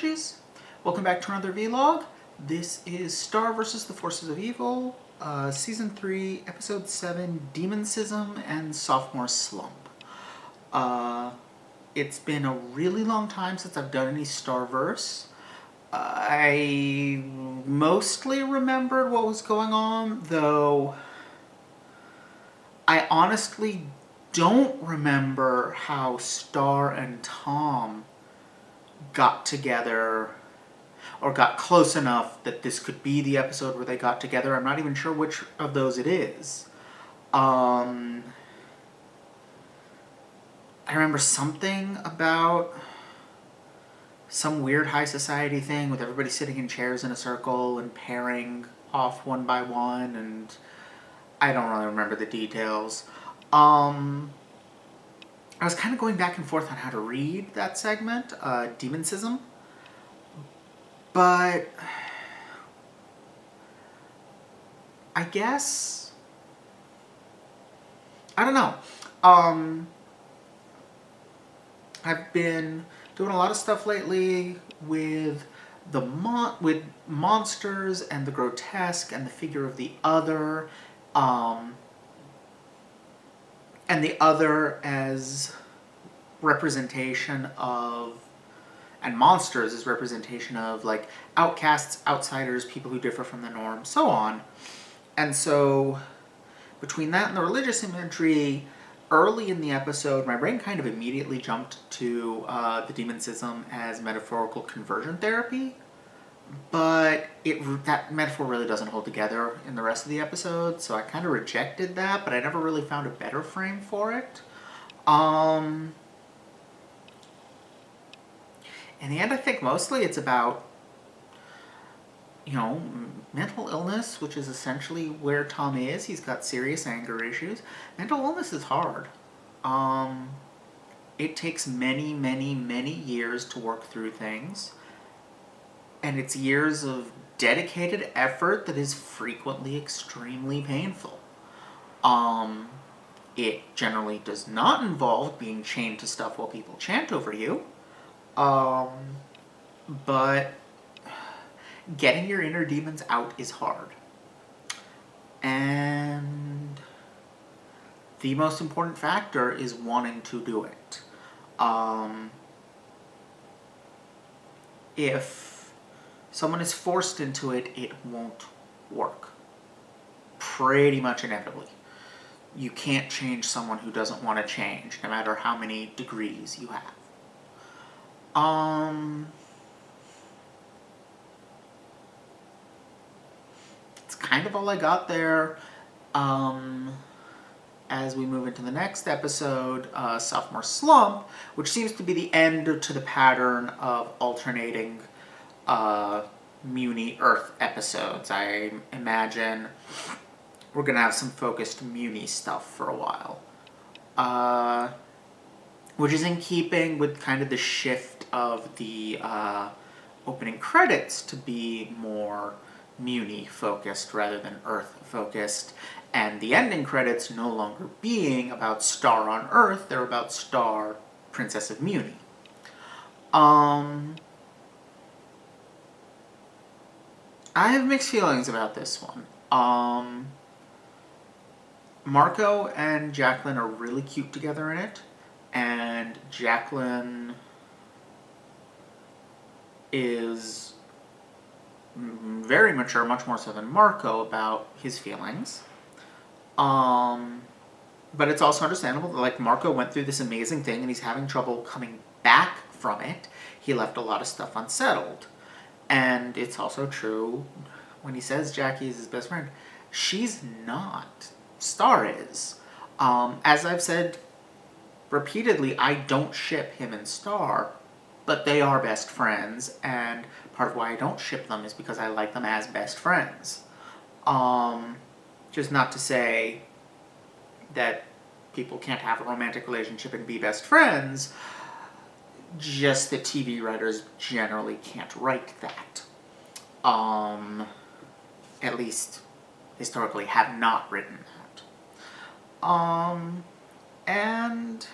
Fishies. Welcome back to another vlog. This is Star vs. the Forces of Evil, Season 3, Episode 7, Demoncism and Sophomore Slump. It's been a really long time since I've done any Starverse. I mostly remembered what was going on, though I honestly don't remember how Star and Tom got together or got close enough that this could be the episode where they got together. I'm not even sure which of those it is. I remember something about some weird high society thing with everybody sitting in chairs in a circle and pairing off one by one, and I don't really remember the details. I was kind of going back and forth on how to read that segment, Demoncism, but I guess, I don't know. I've been doing a lot of stuff lately with with monsters and the grotesque and the figure of the other, and the other as representation of, and monsters as representation of, like, outcasts, outsiders, people who differ from the norm, so on. And so, between that and the religious imagery, early in the episode, my brain kind of immediately jumped to the Demoncism as metaphorical conversion therapy, but that metaphor really doesn't hold together in the rest of the episode, so I kind of rejected that, but I never really found a better frame for it. In the end, I think mostly it's about, mental illness, which is essentially where Tom is. He's got serious anger issues. Mental illness is hard. It takes many, many, many years to work through things. And it's years of dedicated effort that is frequently extremely painful. It generally does not involve being chained to stuff while people chant over you. But getting your inner demons out is hard. And the most important factor is wanting to do it. If someone is forced into it, it won't work. Pretty much inevitably. You can't change someone who doesn't want to change, no matter how many degrees you have. It's kind of all I got there. As we move into the next episode, Sophomore Slump, which seems to be the end to the pattern of alternating Muni Earth episodes. I imagine we're going to have some focused Muni stuff for a while. Which is in keeping with kind of the shift of the opening credits to be more Muni focused rather than Earth focused, and the ending credits no longer being about Star on Earth, they're about Star, Princess of Muni. I have mixed feelings about this one. Marco and Jacqueline are really cute together in it, and Jacqueline is very mature, much more so than Marco, about his feelings. But it's also understandable that, like, Marco went through this amazing thing and he's having trouble coming back from it. He left a lot of stuff unsettled. And it's also true when he says Jackie is his best friend. She's not. Star is. As I've said repeatedly, I don't ship him and Star, but they are best friends, and part of why I don't ship them is because I like them as best friends. Just not to say that people can't have a romantic relationship and be best friends, just that TV writers generally can't write that. At least, historically, have not written that. And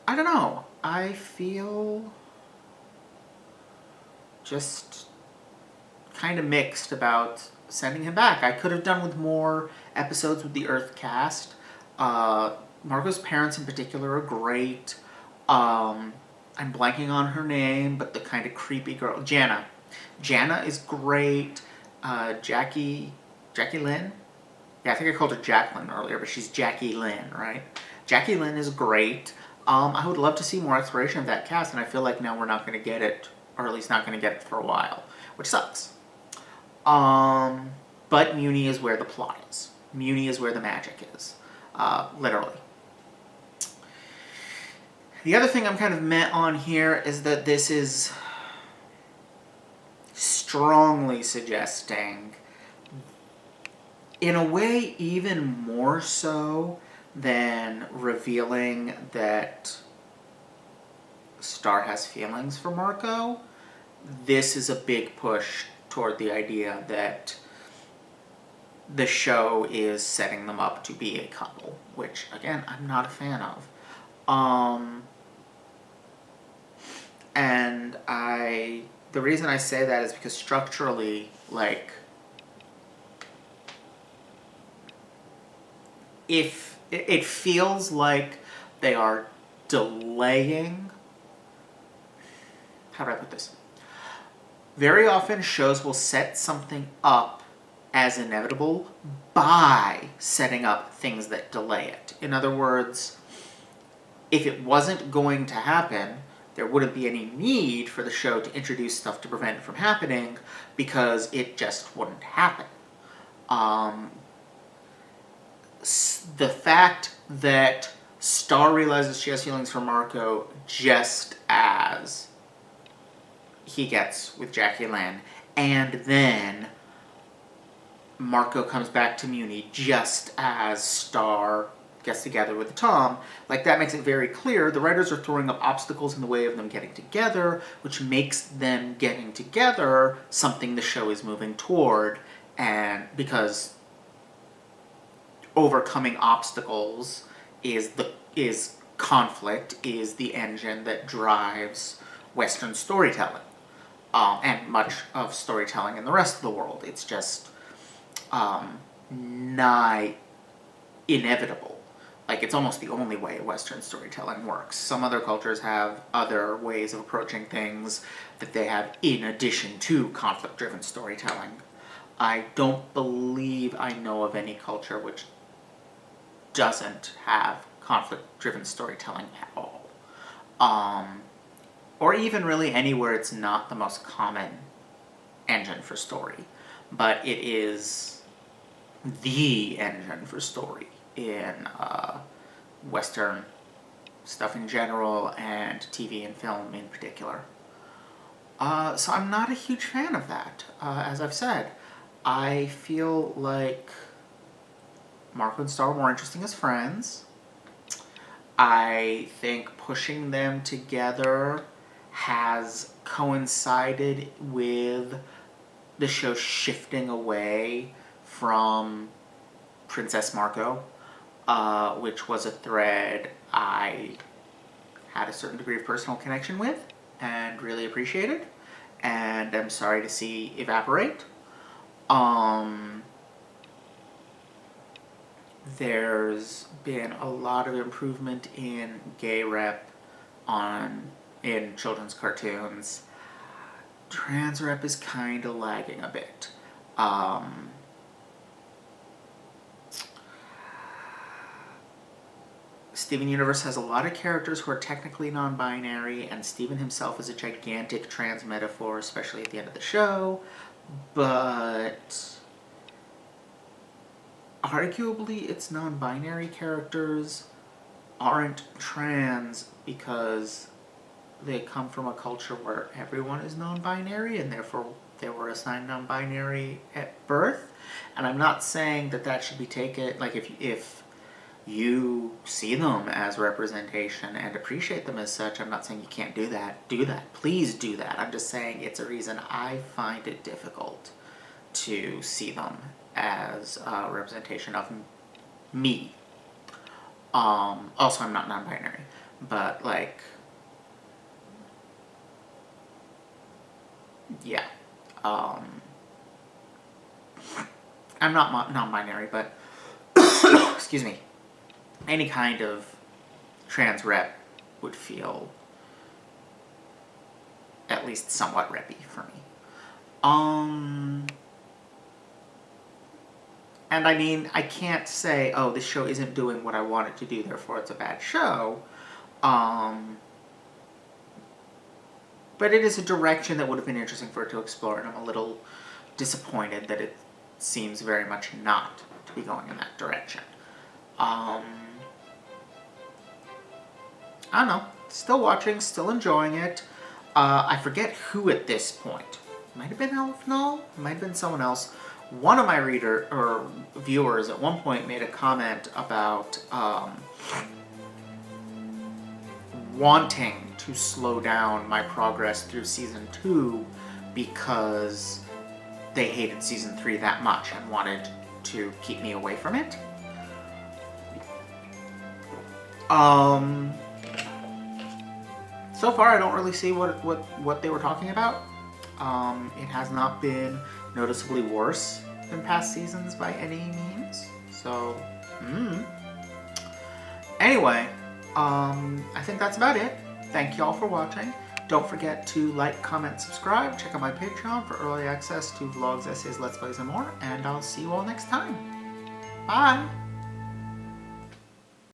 I don't know. I feel just kind of mixed about sending him back. I could have done with more episodes with the Earth cast. Marco's parents in particular are great. I'm blanking on her name, but the kind of creepy girl, Jana. Jana is great. Jackie Lynn? Yeah, I think I called her Jacqueline earlier, but she's Jackie Lynn, right? Jackie Lynn is great. I would love to see more exploration of that cast, and I feel like now we're not going to get it, or at least not going to get it for a while, which sucks. But Muni is where the plot is. Muni is where the magic is, literally. The other thing I'm kind of met on here is that this is strongly suggesting, in a way even more so than revealing that Star has feelings for Marco, this is a big push toward the idea that the show is setting them up to be a couple, which, again, I'm not a fan of. And the reason I say that is because structurally, like, if it feels like they are delaying, how do I put this? Very often shows will set something up as inevitable by setting up things that delay it. In other words, if it wasn't going to happen, there wouldn't be any need for the show to introduce stuff to prevent it from happening, because it just wouldn't happen. The fact that Star realizes she has feelings for Marco just as he gets with Jackie Lynn, and then Marco comes back to Muni just as Star gets together with Tom, like, that makes it very clear the writers are throwing up obstacles in the way of them getting together, which makes them getting together something the show is moving toward, and because overcoming obstacles is conflict, is the engine that drives Western storytelling, and much of storytelling in the rest of the world. It's just nigh inevitable. Like, it's almost the only way Western storytelling works. Some other cultures have other ways of approaching things that they have in addition to conflict-driven storytelling. I don't believe I know of any culture which doesn't have conflict-driven storytelling at all. Or even really anywhere it's not the most common engine for story. But it is the engine for story in Western stuff in general, and TV and film in particular. So I'm not a huge fan of that. As I've said, I feel like Marco and Star are more interesting as friends. I think pushing them together has coincided with the show shifting away from Princess Marco, which was a thread I had a certain degree of personal connection with and really appreciated, and I'm sorry to see evaporate. There's been a lot of improvement in gay rep in children's cartoons. Trans rep is kind of lagging a bit. Steven Universe has a lot of characters who are technically non-binary, and Steven himself is a gigantic trans metaphor, especially at the end of the show, but arguably its non-binary characters aren't trans because they come from a culture where everyone is non-binary, and therefore they were assigned non-binary at birth. And I'm not saying that should be taken, like, if you see them as representation and appreciate them as such, I'm not saying you can't do that. Do that. Please do that. I'm just saying it's a reason I find it difficult to see them as a representation of me. Also, I'm not non-binary, but, like, yeah. I'm not non-binary, but excuse me, any kind of trans rep would feel at least somewhat reppy for me. And I mean, I can't say, oh, this show isn't doing what I want it to do, therefore it's a bad show. But it is a direction that would have been interesting for it to explore, and I'm a little disappointed that it seems very much not to be going in that direction. I don't know. Still watching, still enjoying it. I forget who at this point. Might have been Elf Null, might have been someone else. One of my viewers at one point made a comment about wanting to slow down my progress through season 2 because they hated season 3 that much and wanted to keep me away from it. So far I don't really see what they were talking about. It has not been noticeably worse than past seasons by any means. So, Anyway, I think that's about it. Thank you all for watching. Don't forget to like, comment, subscribe. Check out my Patreon for early access to vlogs, essays, let's plays, and more. And I'll see you all next time. Bye!